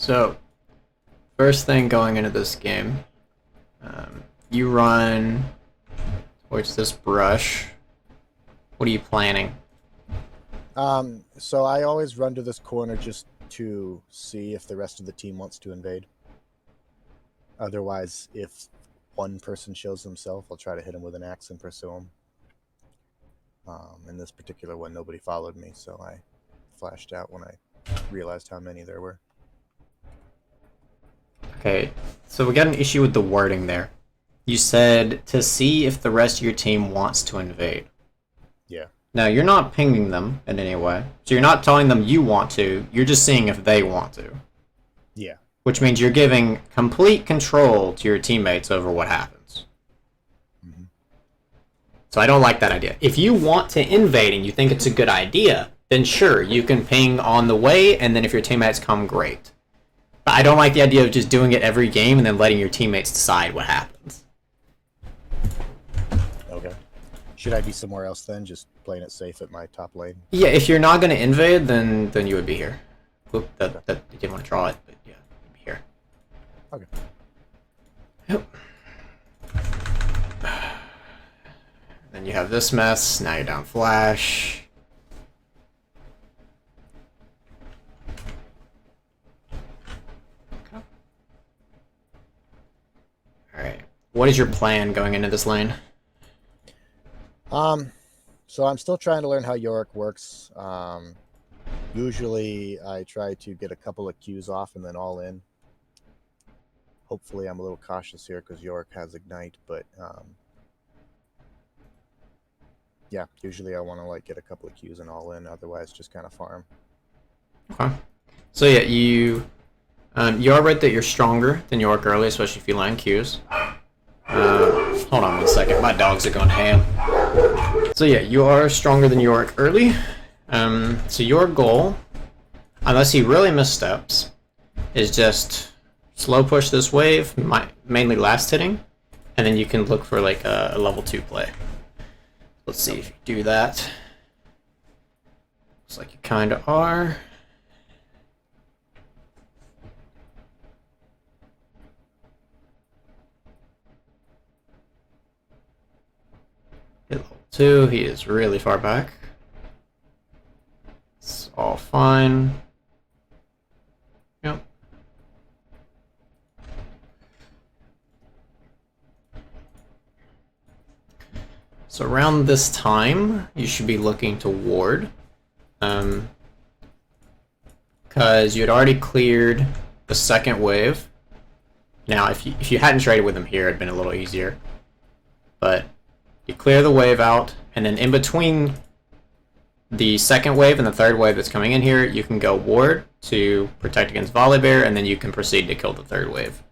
So, first thing going into this game, you run towards this brush. What are you planning? So I always run to this corner just to see if the rest of the team wants to invade. Otherwise, if one person shows himself, I'll try to hit him with an axe and pursue him. In this particular one, nobody followed me, so I flashed out when I realized how many there were. Okay, so we got an issue with the wording there. You said to see if the rest of your team wants to invade. Yeah. Now, you're not pinging them in any way. So you're not telling them you want to, you're just seeing if they want to. Yeah. Which means you're giving complete control to your teammates over what happens. Mm-hmm. So I don't like that idea. If you want to invade and you think it's a good idea, then sure, you can ping on the way, and then if your teammates come, great. But I don't like the idea of just doing it every game and then letting your teammates decide what happens. Okay. Should I be somewhere else then, just playing it safe at my top lane? Yeah, if you're not going to invade, then you would be here. Oop, that you didn't want to draw it, but yeah, you'd be here. Okay. Yep. Then you have this mess. Now you're down flash. Okay. Alright. What is your plan going into this lane? So I'm still trying to learn how Yorick works. Usually I try to get a couple of Qs off and then all in. Hopefully I'm a little cautious here because Yorick has Ignite, but yeah, usually I want to like get a couple of Qs and all in, otherwise just kind of farm. Okay. So yeah, you are right that you're stronger than Yorick early, especially if you land Qs. Hold on 1 second, my dogs are going ham. So yeah, you are stronger than Yorick early. So your goal, unless he really missteps, is just slow push this wave, mainly last hitting, and then you can look for like a level 2 play. Let's see if you do that. Looks like you kind of are. Hit level 2, he is really far back. It's all fine. Yep. So around this time, you should be looking to ward. Because you had already cleared the second wave. Now, if you hadn't traded with him here, it'd been a little easier. But you clear the wave out, and then in between the second wave and the third wave that's coming in here, you can go ward to protect against Volley Bear, and then you can proceed to kill the third wave.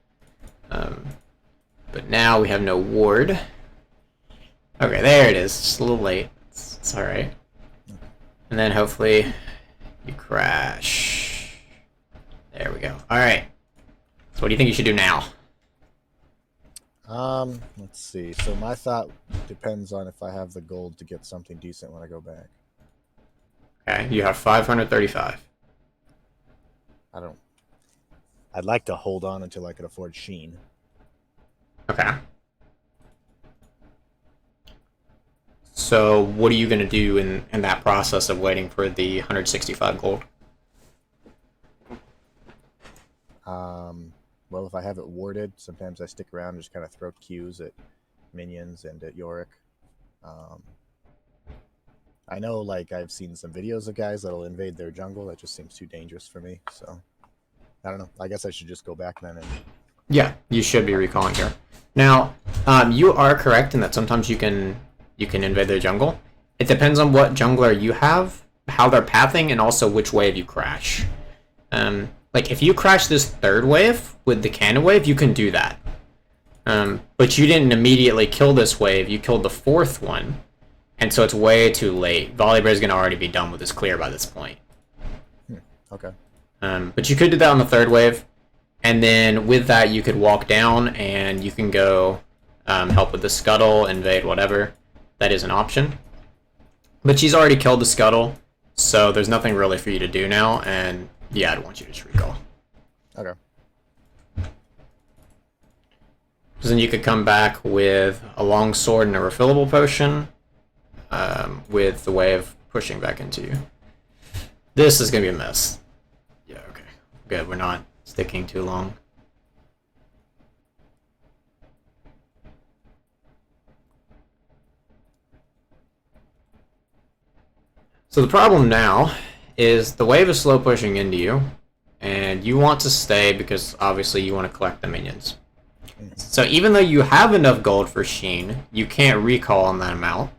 But now we have no ward. Okay, there it is. Just a little late. It's alright. And then hopefully you crash. There we go. Alright. So what do you think you should do now? Let's see. So my thought depends on if I have the gold to get something decent when I go back. Okay, you have 535. I'd like to hold on until I could afford Sheen. Okay. So what are you going to do in that process of waiting for the 165 gold? Well, if I have it warded, sometimes I stick around and just kind of throw Qs at minions and at Yorick. I know, like, I've seen some videos of guys that'll invade their jungle. That just seems too dangerous for me, so I don't know. I guess I should just go back then and... Yeah, you should be recalling here. Now, you are correct in that sometimes you can invade their jungle. It depends on what jungler you have, how they're pathing, and also which wave you crash. Like, if you crash this third wave with the cannon wave, you can do that. But you didn't immediately kill this wave, you killed the fourth one, and so it's way too late. Volibear's going to already be done with his clear by this point. Okay. But you could do that on the third wave, and then with that you could walk down and you can go help with the scuttle, invade, whatever. That is an option. But she's already killed the scuttle, so there's nothing really for you to do now, and yeah, I'd want you to just recall. Okay. Because then you could come back with a long sword and a refillable potion, with the wave pushing back into you. This is going to be a mess. Yeah, okay. Good, we're not sticking too long. So the problem now is the wave is slow pushing into you, and you want to stay because obviously you want to collect the minions. So even though you have enough gold for Sheen, you can't recall on that amount.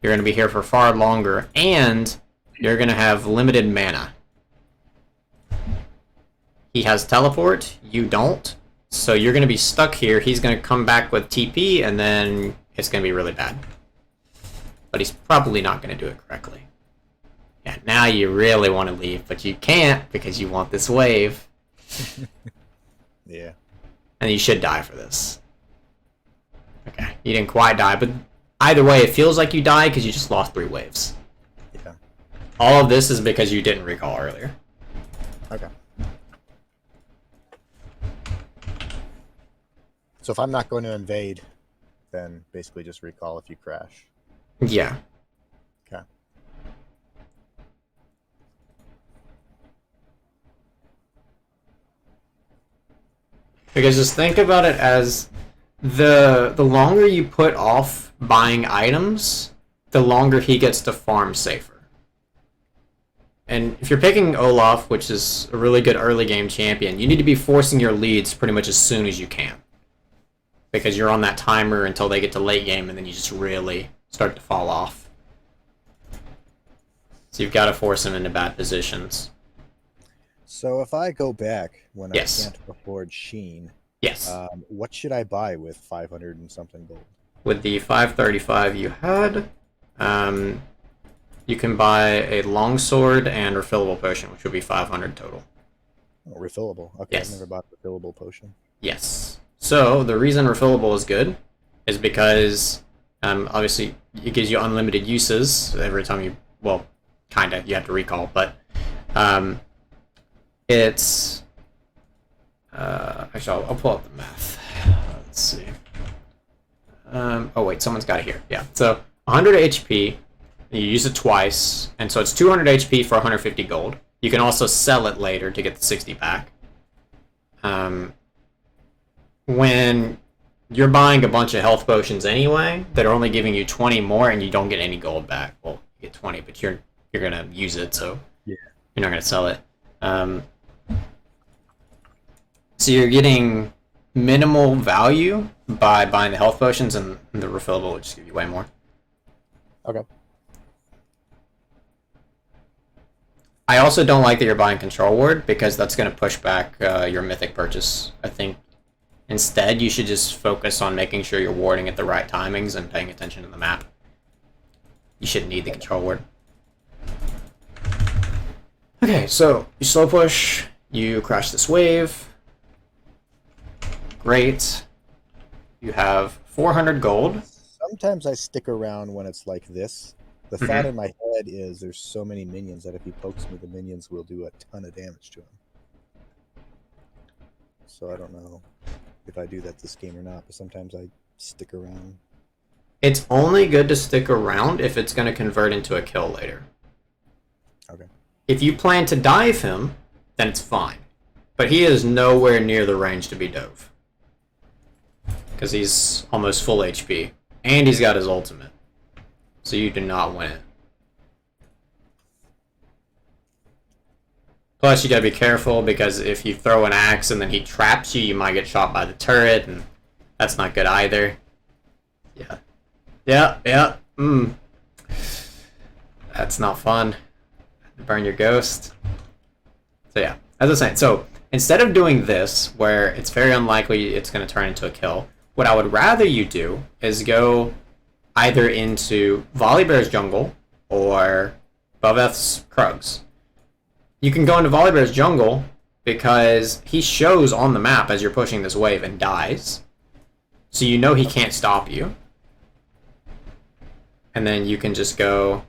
You're going to be here for far longer, and you're going to have limited mana. He has teleport, you don't, so you're going to be stuck here. He's going to come back with TP, and then it's going to be really bad. But he's probably not going to do it correctly. Yeah, now you really want to leave, but you can't because you want this wave. Yeah. And you should die for this. Okay, you didn't quite die, but either way, it feels like you died because you just lost 3 waves. Yeah. All of this is because you didn't recall earlier. Okay. So if I'm not going to invade, then basically just recall if you crash. Yeah. Okay. Because just think about it as the longer you put off buying items, the longer he gets to farm safer. And if you're picking Olaf, which is a really good early game champion, you need to be forcing your leads pretty much as soon as you can. Because you're on that timer until they get to late game, and then you just really start to fall off. So you've got to force them into bad positions. So if I go back when Yes. I can't afford Sheen, Yes. what should I buy with 500 and something gold? With the 535 you had, you can buy a longsword and refillable potion, which would be 500 total. Oh, refillable. Okay, Yes. I've never bought a refillable potion. Yes. So the reason refillable is good is because obviously it gives you unlimited uses every time you, well, kind of, you have to recall, but it's actually I'll pull up the math. Let's see. Oh wait, someone's got it here. Yeah. So 100 HP, you use it twice, and so it's 200 HP for 150 gold. You can also sell it later to get the 60 back. When you're buying a bunch of health potions anyway that are only giving you 20 more and you don't get any gold back. Well, you get 20, but you're gonna use it, so Yeah. you're not gonna sell it. So you're getting minimal value by buying the health potions, and the refillable will just give you way more. Okay. I also don't like that you're buying Control Ward because that's going to push back your Mythic purchase. I think instead you should just focus on making sure you're warding at the right timings and paying attention to the map. You shouldn't need the Control Ward. Okay, so you slow push, you crash this wave. Great. You have 400 gold. Sometimes I stick around when it's like this. The thought in my head is there's so many minions that if he pokes me, the minions will do a ton of damage to him. So I don't know if I do that this game or not, but sometimes I stick around. It's only good to stick around if it's going to convert into a kill later. Okay. If you plan to dive him, then it's fine. But he is nowhere near the range to be dove. Because he's almost full HP. And he's got his ultimate. So you do not win it. Plus, you gotta be careful because if you throw an axe and then he traps you, you might get shot by the turret, and that's not good either. Yeah. That's not fun. Burn your ghost. So yeah, as I was saying, so instead of doing this, where it's very unlikely it's going to turn into a kill, what I would rather you do is go either into Volibear's jungle or Boveth's Krugs. You can go into Volibear's jungle because he shows on the map as you're pushing this wave and dies. So you know he can't stop you. And then you can just go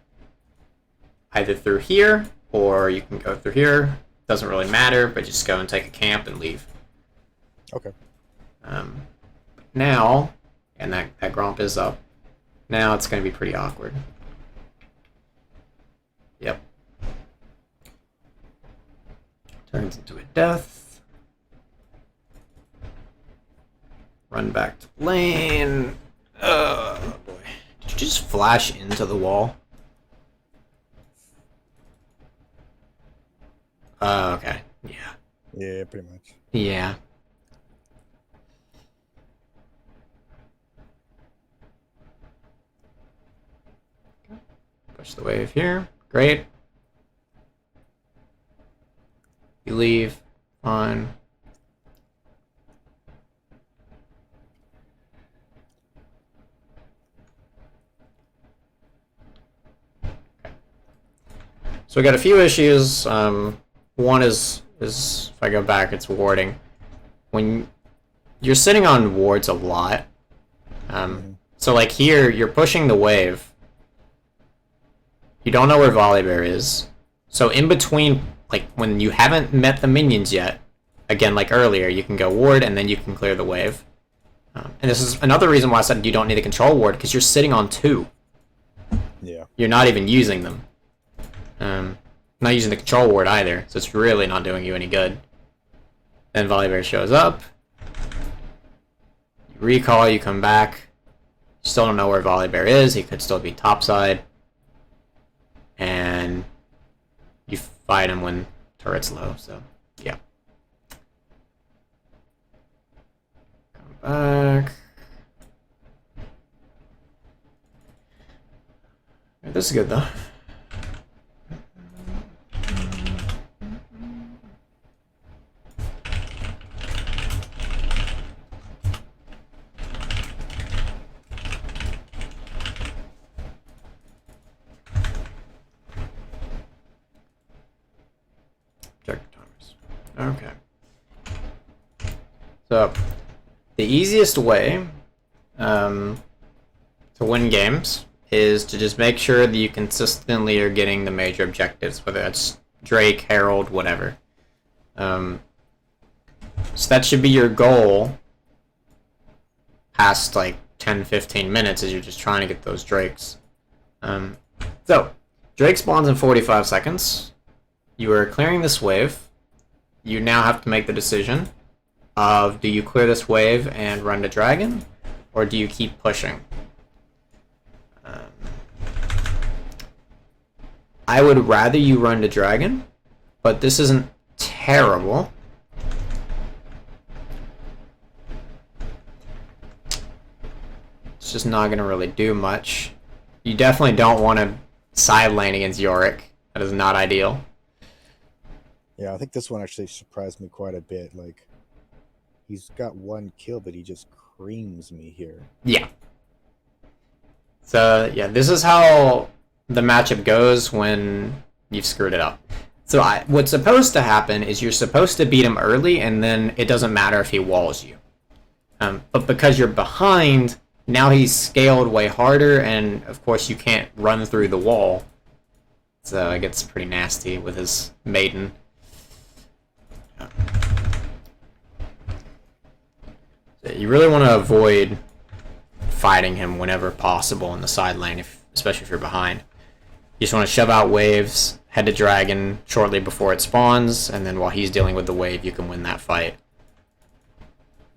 either through here, or you can go through here, doesn't really matter, but just go and take a camp and leave. Okay. Now, and that Gromp is up. Now it's going to be pretty awkward. Yep. Turns into a death. Run back to lane. Oh boy. Did you just flash into the wall? Okay. Yeah. Yeah, pretty much. Yeah. Push the wave here. Great. You leave. Fine. So we got a few issues. One is if I go back, it's warding. When you're sitting on wards a lot, so like here, you're pushing the wave. You don't know where Volibear is. So in between, like when you haven't met the minions yet, again like earlier, you can go ward and then you can clear the wave. And this is another reason why I said you don't need a control ward, because you're sitting on 2. Yeah. You're not even using them. Not using the control ward either, so it's really not doing you any good. Then Volibear shows up. You recall, you come back. You still don't know where Volibear is. He could still be topside. And you fight him when turret's low, so yeah. Come back. This is good though. Okay. So, the easiest way to win games is to just make sure that you consistently are getting the major objectives, whether that's Drake, Herald, whatever. So that should be your goal past like 10-15 minutes as you're just trying to get those Drakes. So, Drake spawns in 45 seconds. You are clearing this wave. You now have to make the decision of, do you clear this wave and run to dragon, or do you keep pushing? I would rather you run to dragon, but this isn't terrible. It's just not going to really do much. You definitely don't want to side lane against Yorick. That is not ideal. Yeah, I think this one actually surprised me quite a bit. Like, he's got 1 kill, but he just creams me here. Yeah. So, yeah, this is how the matchup goes when you've screwed it up. So, what's supposed to happen is you're supposed to beat him early, and then it doesn't matter if he walls you. But because you're behind, now he's scaled way harder, and of course you can't run through the wall. So it gets pretty nasty with his maiden. So you really want to avoid fighting him whenever possible in the side lane, especially if you're behind. You just want to shove out waves, head to dragon shortly before it spawns, and then while he's dealing with the wave, you can win that fight.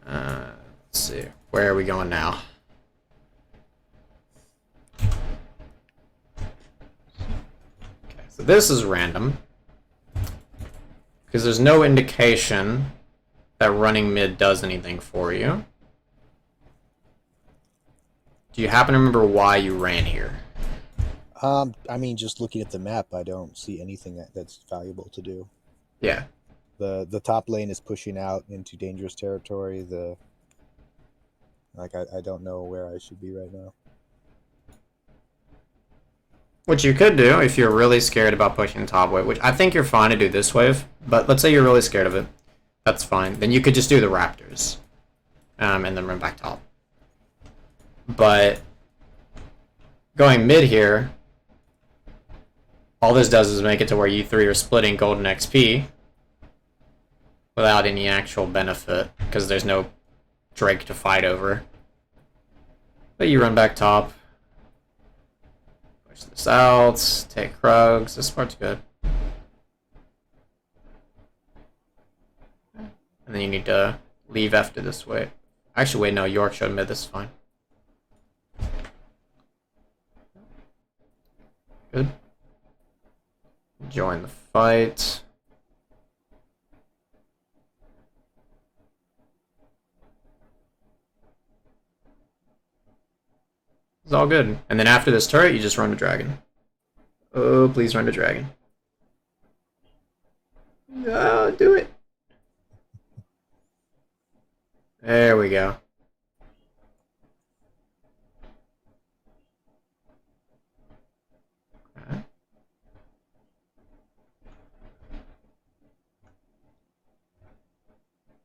Let's see. Where are we going now? Okay, so this is random, because there's no indication that running mid does anything for you. Do you happen to remember why you ran here? I mean, just looking at the map, I don't see anything that's valuable to do. Yeah. The top lane is pushing out into dangerous territory. I don't know where I should be right now. What you could do, if you're really scared about pushing the top wave, which I think you're fine to do this wave, but let's say you're really scared of it, that's fine. Then you could just do the Raptors, and then run back top. But going mid here, all this does is make it to where you three are splitting golden XP, without any actual benefit, because there's no Drake to fight over. But you run back top. Push this out, take Krugs, this part's good. And then you need to leave after this way. Actually, wait, no, York showed mid, this is fine. Good. Join the fight. It's all good. And then after this turret, you just run to dragon. Oh, please run to dragon. No, do it. There we go. Okay.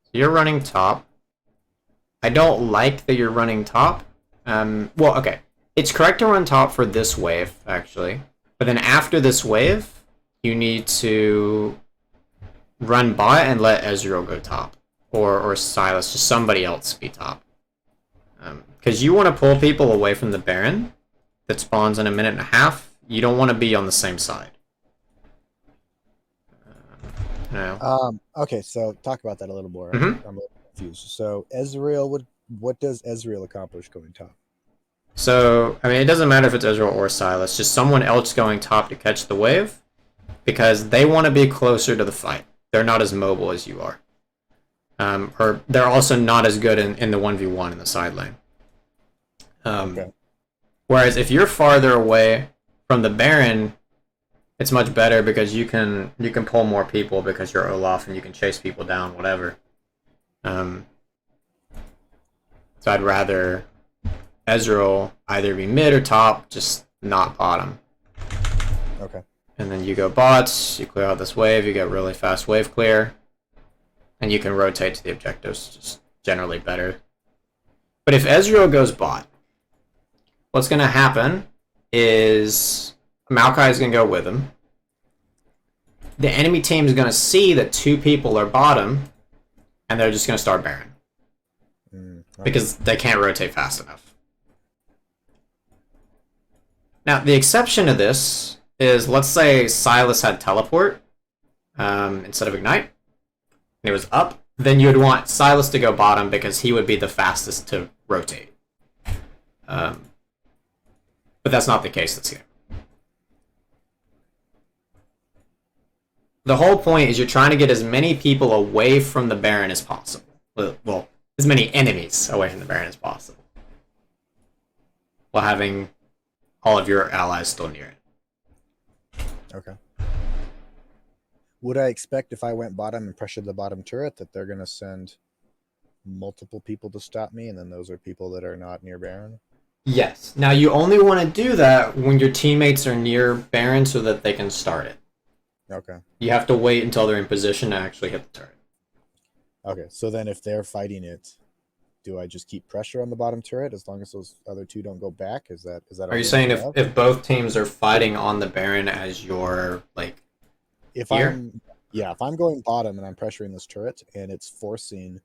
So you're running top. I don't like that you're running top. Well, okay. It's correct to run top for this wave, actually. But then after this wave, you need to run bot and let Ezreal go top. Or Silas, just somebody else be top. Because you want to pull people away from the Baron that spawns in a minute and a half. You don't want to be on the same side. No. Okay, so talk about that a little more. Mm-hmm. I'm a little confused. So Ezreal, what does Ezreal accomplish going top? So, I mean, it doesn't matter if it's Ezreal or Silas. Just someone else going top to catch the wave. Because they want to be closer to the fight. They're not as mobile as you are. Or they're also not as good in the 1v1 in the side lane. Okay. Whereas if you're farther away from the Baron, it's much better because you can pull more people because you're Olaf and you can chase people down, whatever. So I'd rather Ezreal either be mid or top, just not bottom. Okay. And then you go bots, you clear out this wave, you get really fast wave clear. And you can rotate to the objectives, just generally better. But if Ezreal goes bot, what's going to happen is Maokai is going to go with him. The enemy team is going to see that two people are bottom, and they're just going to start Baron. Okay. Because they can't rotate fast enough. Now, the exception to this is, let's say Silas had teleport instead of ignite. And it was up, then you would want Silas to go bottom because he would be the fastest to rotate. But that's not the case this game. The whole point is you're trying to get as many people away from the Baron as possible. Well, as many enemies away from the Baron as possible. While having all of your allies still near it. Okay. Would I expect if I went bottom and pressured the bottom turret that they're going to send multiple people to stop me, and then those are people that are not near Baron? Yes. Now, you only want to do that when your teammates are near Baron so that they can start it. Okay. You have to wait until they're in position to actually hit the turret. Okay, so then if they're fighting it, do I just keep pressure on the bottom turret as long as those other two don't go back? Is that? Are you saying if both teams are fighting on the Baron as your, like, if I'm going bottom and I'm pressuring this turret and it's forcing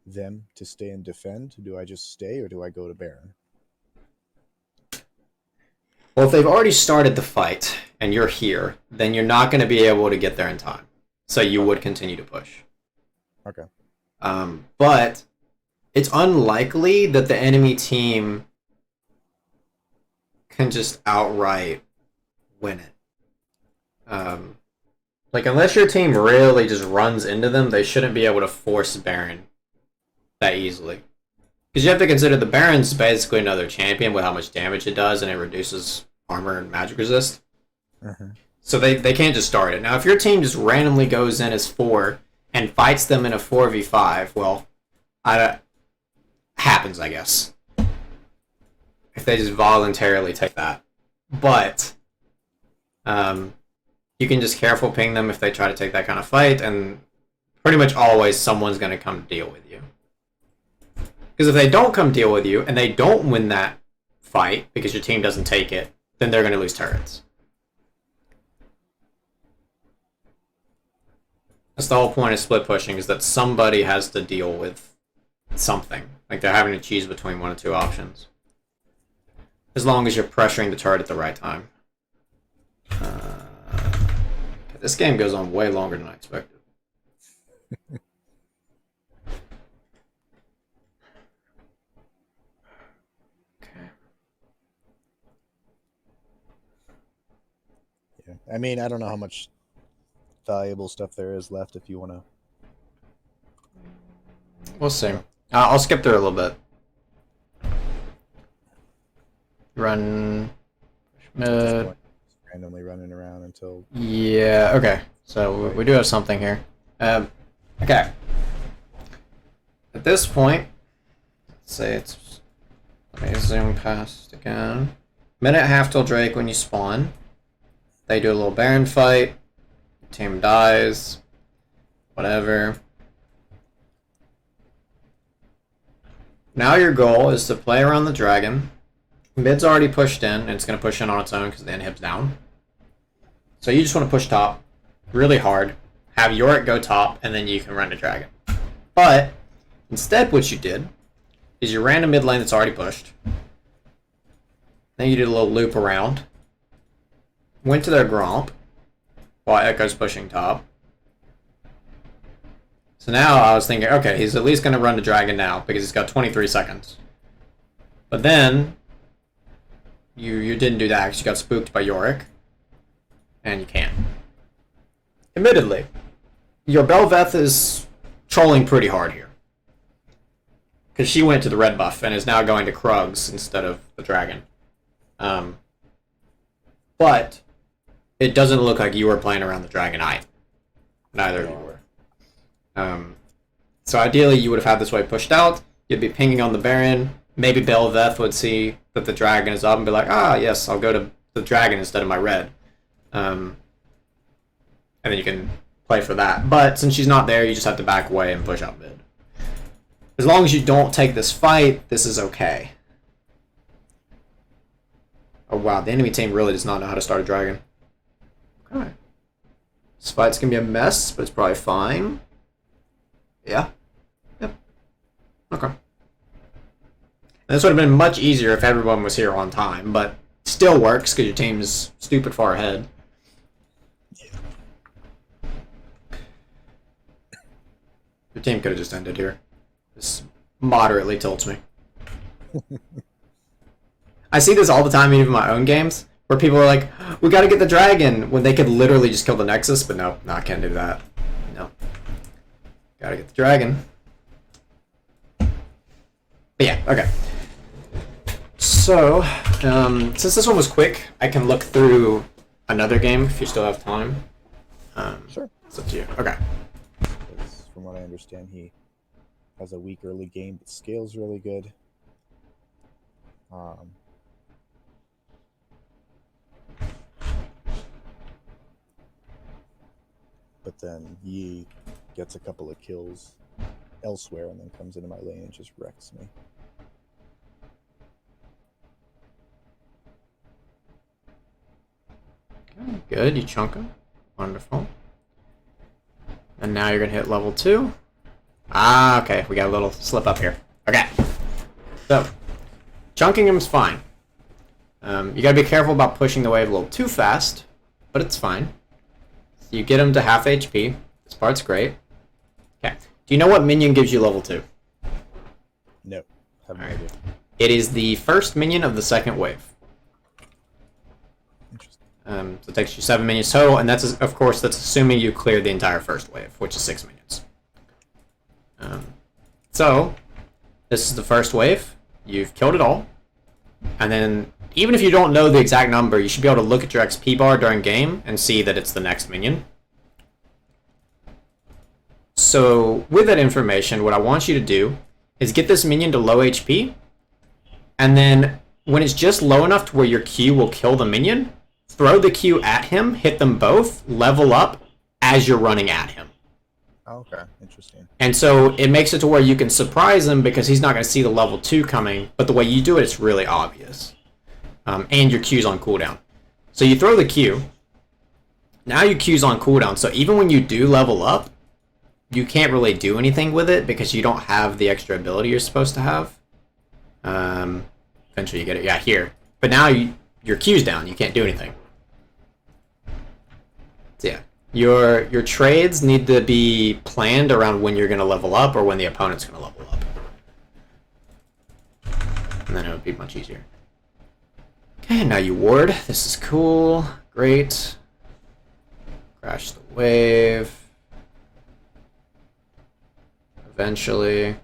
them to stay and defend, do I just stay or do I go to Baron? Well, if they've already started the fight and you're here, then you're not going to be able to get there in time. So you would continue to push. Okay. But it's unlikely that the enemy team can just outright win it. Like, unless your team really just runs into them, they shouldn't be able to force Baron that easily. Because you have to consider the Baron's basically another champion with how much damage it does, and it reduces armor and magic resist. Mm-hmm. So they can't just start it. Now, if your team just randomly goes in as 4 and fights them in a 4v5, well, happens, I guess. If they just voluntarily take that. But you can just careful ping them if they try to take that kind of fight, and pretty much always someone's going to come deal with you. Because if they don't come deal with you, and they don't win that fight, because your team doesn't take it, then they're going to lose turrets. That's the whole point of split pushing, is that somebody has to deal with something. Like they're having to choose between one or two options. As long as you're pressuring the turret at the right time. This game goes on way longer than I expected. Okay. Yeah. I mean, I don't know how much valuable stuff there is left if you want to. We'll see. I'll skip through a little bit. Run mid. Randomly running around until. Yeah. Okay. So we do have something here. Okay. At this point, let's say it's. Let me zoom past again. Minute half till Drake when you spawn. They do a little Baron fight. Team dies. Whatever. Now your goal is to play around the dragon. Mid's already pushed in, and it's going to push in on its own because the inhib's down. So you just want to push top really hard, have Yorick go top, and then you can run the dragon. But instead what you did is you ran a mid lane that's already pushed. Then you did a little loop around. Went to their Gromp while Echo's pushing top. So now I was thinking, okay, he's at least going to run the dragon now because he's got 23 seconds. But then you didn't do that because you got spooked by Yorick. And you can't. Admittedly, your Belveth is trolling pretty hard here. Because she went to the red buff and is now going to Krugs instead of the dragon. But it doesn't look like you were playing around the dragon either. Neither of you were. So ideally you would have had this way pushed out. You'd be pinging on the Baron. Maybe Belveth would see that the dragon is up and be like, ah, yes, I'll go to the dragon instead of my red. And then you can play for that. But since she's not there, you just have to back away and push out mid. As long as you don't take this fight, this is okay. Oh wow, the enemy team really does not know how to start a dragon. Okay. This fight's gonna be a mess, but it's probably fine. Yeah. Yep. Okay. And this would have been much easier if everyone was here on time, but still works because your team's stupid far ahead. Your team could have just ended here. This moderately tilts me. I see this all the time, even in my own games, where people are like, we gotta get the dragon, when they could literally just kill the Nexus, but no, I can't do that. No. Gotta get the dragon. But yeah, okay. So, since this one was quick, I can look through another game if you still have time. Sure. It's up to you. Okay. Because from what I understand, he has a weak early game, but scales really good. But then Yi gets a couple of kills elsewhere and then comes into my lane and just wrecks me. Okay, good, you chunk him. Wonderful. And now you're gonna hit level 2. Ah, okay, we got a little slip up here. Okay. So, chunking him is fine. You gotta be careful about pushing the wave a little too fast, but it's fine. So you get him to half HP. This part's great. Okay. Do you know what minion gives you level 2? No. Have no Alright. idea. It is the first minion of the second wave. Interesting. So it takes you 7 minions total, and that's, of course, that's assuming you clear the entire first wave, which is 6 minions. So, this is the first wave. You've killed it all. And then, even if you don't know the exact number, you should be able to look at your XP bar during game and see that it's the next minion. So, with that information, what I want you to do is get this minion to low HP, and then, when it's just low enough to where your Q will kill the minion, throw the Q at him, hit them both, level up as you're running at him. Okay, interesting. And so it makes it to where you can surprise him because he's not going to see the level 2 coming, but the way you do it, it's really obvious. And your Q's on cooldown. So you throw the Q. Now your Q's on cooldown, so even when you do level up, you can't really do anything with it because you don't have the extra ability you're supposed to have. Eventually you get it. Yeah, here. But now your Q's down. You can't do anything. So yeah. Your trades need to be planned around when you're going to level up or when the opponent's going to level up. And then it would be much easier. Okay, now you ward. This is cool. Great. Crash the wave. Eventually.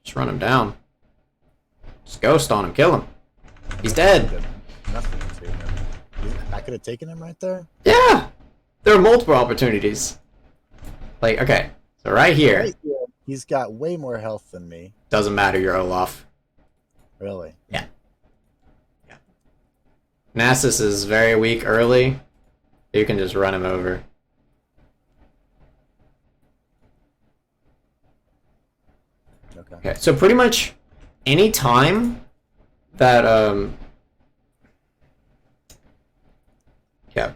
Just run him down. Just ghost on him. Kill him. He's dead. Nothing to take him. I could have taken him right there. Yeah! There are multiple opportunities. Like, okay. So right here. Right here, he's got way more health than me. Doesn't matter, you're Olaf. Really? Yeah. Yeah. Nasus is very weak early. You can just run him over. Okay, so pretty much any time that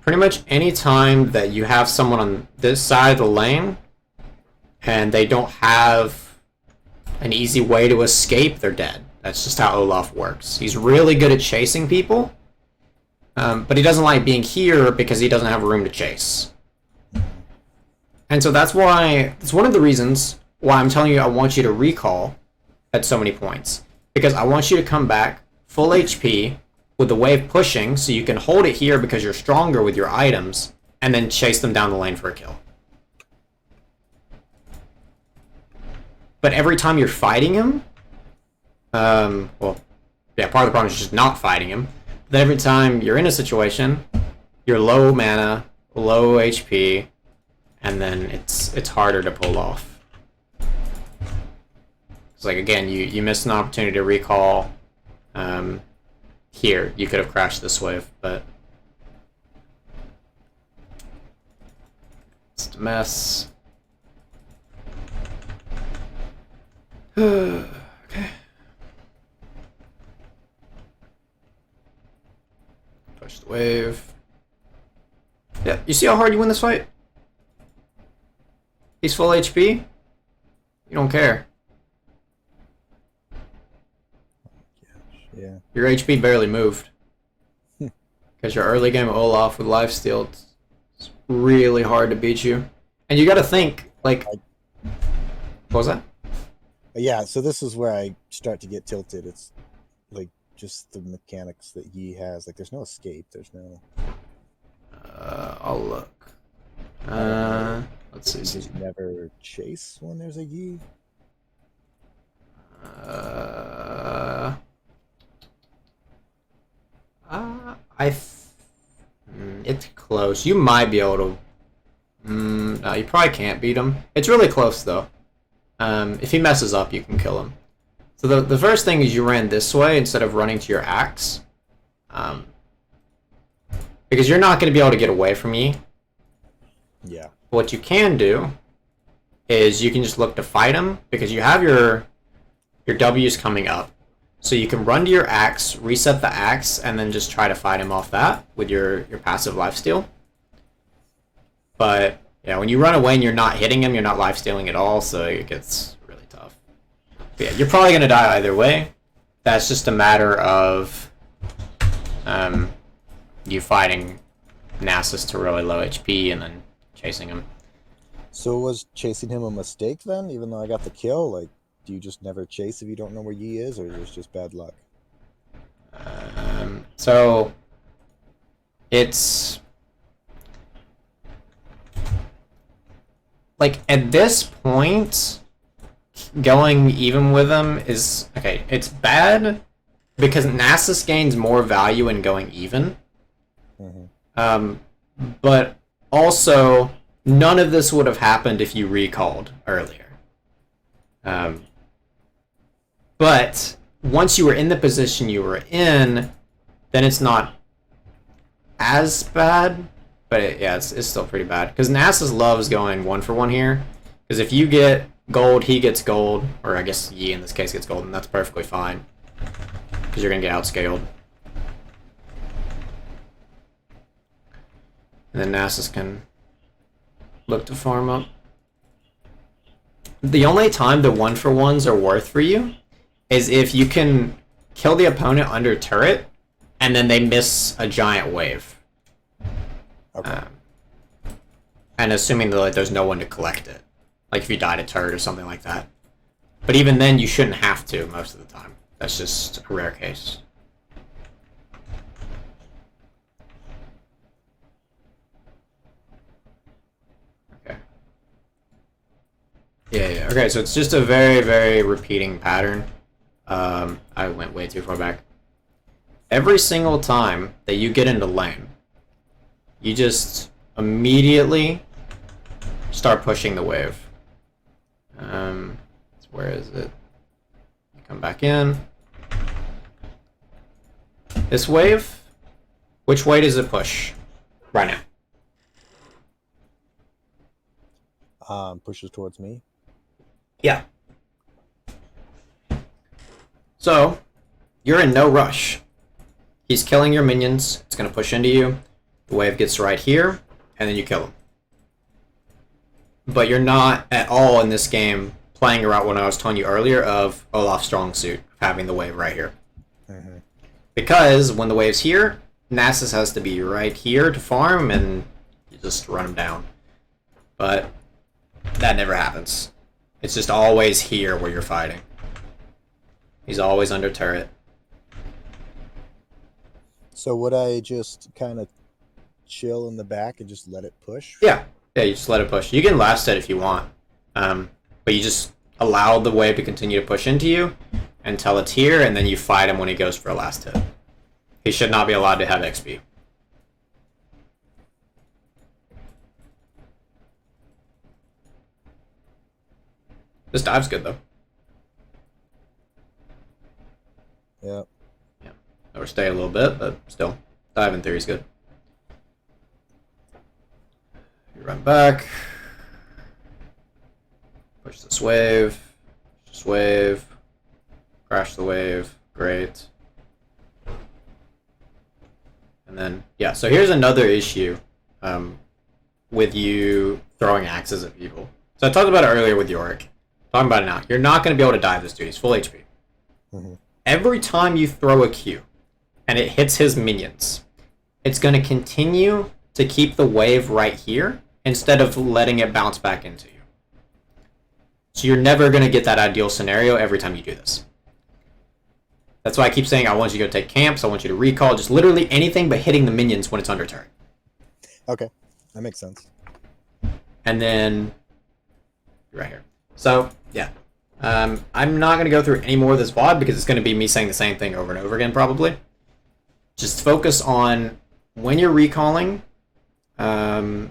pretty much any time that you have someone on this side of the lane and they don't have an easy way to escape, they're dead. That's just how Olaf works. He's really good at chasing people, but he doesn't like being here because he doesn't have room to chase. And so that's why, it's one of the reasons why I'm telling you I want you to recall at so many points. Because I want you to come back full HP with the wave pushing so you can hold it here because you're stronger with your items and then chase them down the lane for a kill. But every time you're fighting him, well, yeah, part of the problem is just not fighting him. Then every time you're in a situation, you're low mana, low HP, and then it's harder to pull off. It's like, again, you missed an opportunity to recall. Here, you could have crashed this wave, but it's a mess. Okay. Push the wave. Yeah, you see how hard you win this fight? He's full HP. You don't care. Yeah. Your HP barely moved. Because your early game Olaf with lifesteal, it's really hard to beat you. And you gotta think, like... What was that? Yeah, so this is where I start to get tilted. It's like just the mechanics that he has. Like there's no escape, there's no... I'll look. Let's see. Does he never chase when there's a Yi? It's close. You might be able to... no, you probably can't beat him. It's really close, though. If he messes up, you can kill him. So the first thing is you ran this way instead of running to your axe. Because you're not going to be able to get away from Yi. Yeah. What you can do is you can just look to fight him, because you have your W's coming up. So you can run to your axe, reset the axe, and then just try to fight him off that with your passive lifesteal. But yeah, when you run away and you're not hitting him, you're not lifestealing at all, so it gets really tough. But yeah, you're probably going to die either way. That's just a matter of you fighting Nasus to really low HP and then chasing him. So was chasing him a mistake then, even though I got the kill? Like, do you just never chase if you don't know where Yi is, or is it just bad luck? So it's like at this point, going even with him is okay. It's bad because Nasus gains more value in going even. Mm-hmm. But also none of this would have happened if you recalled earlier. But once you were in the position you were in, then it's not as bad. But it's still pretty bad. Because Nasus loves going 1-for-1 here. Because if you get gold, he gets gold. Or I guess Yi in this case gets gold, and that's perfectly fine. Because you're going to get outscaled. And then Nasus can look to farm up. The only time the 1-for-1s are worth for you is if you can kill the opponent under turret, and then they miss a giant wave. Okay. And assuming that like, there's no one to collect it. Like if you died a turret or something like that. But even then, you shouldn't have to most of the time. That's just a rare case. Okay. Yeah. Okay, so it's just a very, very repeating pattern. I went way too far back. Every single time that you get into lane, you just immediately start pushing the wave. Where is it? Come back in. This wave, which way does it push right now? Pushes towards me. Yeah. So, you're in no rush. He's killing your minions. It's going to push into you. The wave gets right here, and then you kill him. But you're not at all in this game playing around what I was telling you earlier of Olaf's strong suit, having the wave right here. Mm-hmm. Because when the wave's here, Nasus has to be right here to farm, and you just run him down. But that never happens. It's just always here where you're fighting. He's always under turret. So would I just kind of chill in the back and just let it push? Yeah, you just let it push. You can last it if you want. But you just allow the wave to continue to push into you until it's here, and then you fight him when he goes for a last hit. He should not be allowed to have XP. This dive's good, though. Yeah. Overstay a little bit, but still. Dive in theory is good. You run back. Push this wave. Push this wave. Crash the wave. Great. And then, yeah, so here's another issue with you throwing axes at people. So I talked about it earlier with Yorick. Talking about it now. You're not going to be able to dive this dude. He's full HP. Mm-hmm. Every time you throw a Q and it hits his minions, it's going to continue to keep the wave right here instead of letting it bounce back into you. So you're never going to get that ideal scenario every time you do this. That's why I keep saying I want you to go take camps, I want you to recall, just literally anything but hitting the minions when it's under turret. Okay, that makes sense. And then, right here. So, yeah. I'm not going to go through any more of this VOD because it's going to be me saying the same thing over and over again, probably. Just focus on when you're recalling and,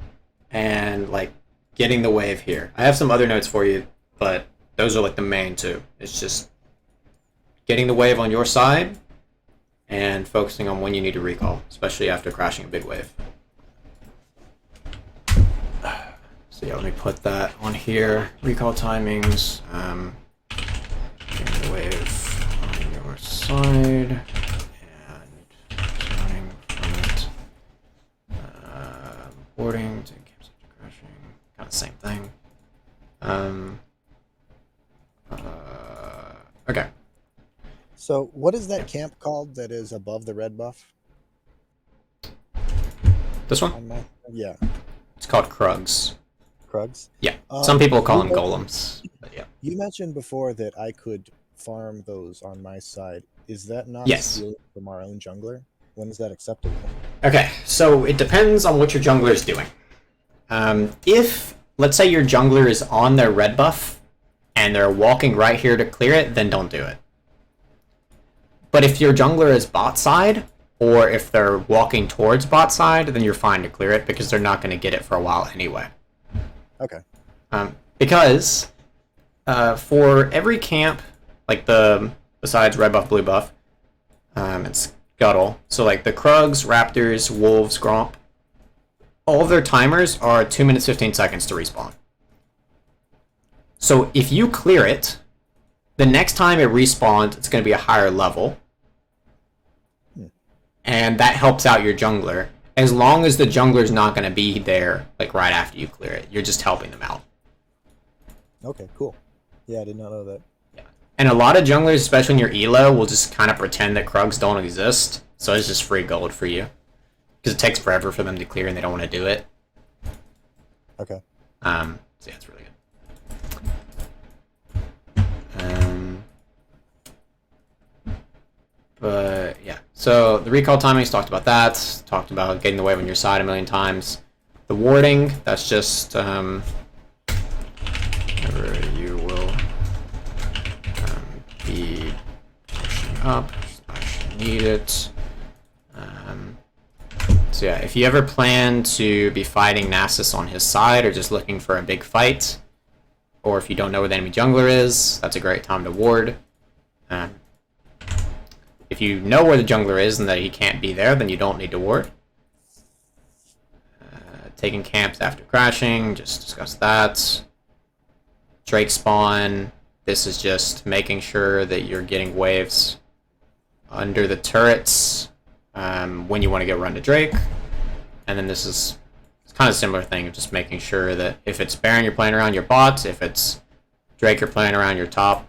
like, getting the wave here. I have some other notes for you, but those are, like, the main two. It's just getting the wave on your side and focusing on when you need to recall, especially after crashing a big wave. So yeah, let me put that on here. Recall timings. Getting the wave on your side and starting from it. Reporting to campsite crashing. Kind of the same thing. Okay. So what is that camp called that is above the red buff? This one? Yeah. It's called Krugs. Krugs? Yeah. Some people call them golems. But yeah. You mentioned before that I could farm those on my side. Is that not Yes. stealing from our own jungler? When is that acceptable? Okay, so it depends on what your jungler is doing. If, let's say your jungler is on their red buff and they're walking right here to clear it, then don't do it. But if your jungler is bot side, or if they're walking towards bot side, then you're fine to clear it because they're not going to get it for a while anyway. Okay. Because for every camp, like besides red buff, blue buff, it's Scuttle. So like the Krugs, Raptors, Wolves, Gromp, all of their timers are 2 minutes 15 seconds to respawn. So if you clear it, the next time it respawns, it's going to be a higher level. And that helps out your jungler. as long as the jungler's not going to be there, like, right after you clear it. You're just helping them out. Okay, cool. Yeah, I did not know that. Yeah. And a lot of junglers, especially in your elo, will just kind of pretend that Krugs don't exist. So it's just free gold for you. Because it takes forever for them to clear and they don't want to do it. Okay. So yeah, it's really good. But yeah, so the recall timings, talked about that. Talked about getting the wave on your side a million times. The warding, that's just whenever you will be pushing up / need it. So yeah, if you ever plan to be fighting Nasus on his side or just looking for a big fight, or if you don't know where the enemy jungler is, that's a great time to ward. If you know where the jungler is and that he can't be there, then you don't need to ward. Taking camps after crashing, just discuss that. Drake spawn, this is just making sure that you're getting waves under the turrets when you want to get run to Drake. And then this is kind of a similar thing of just making sure that if it's Baron you're playing around your bot, if it's Drake you're playing around your top.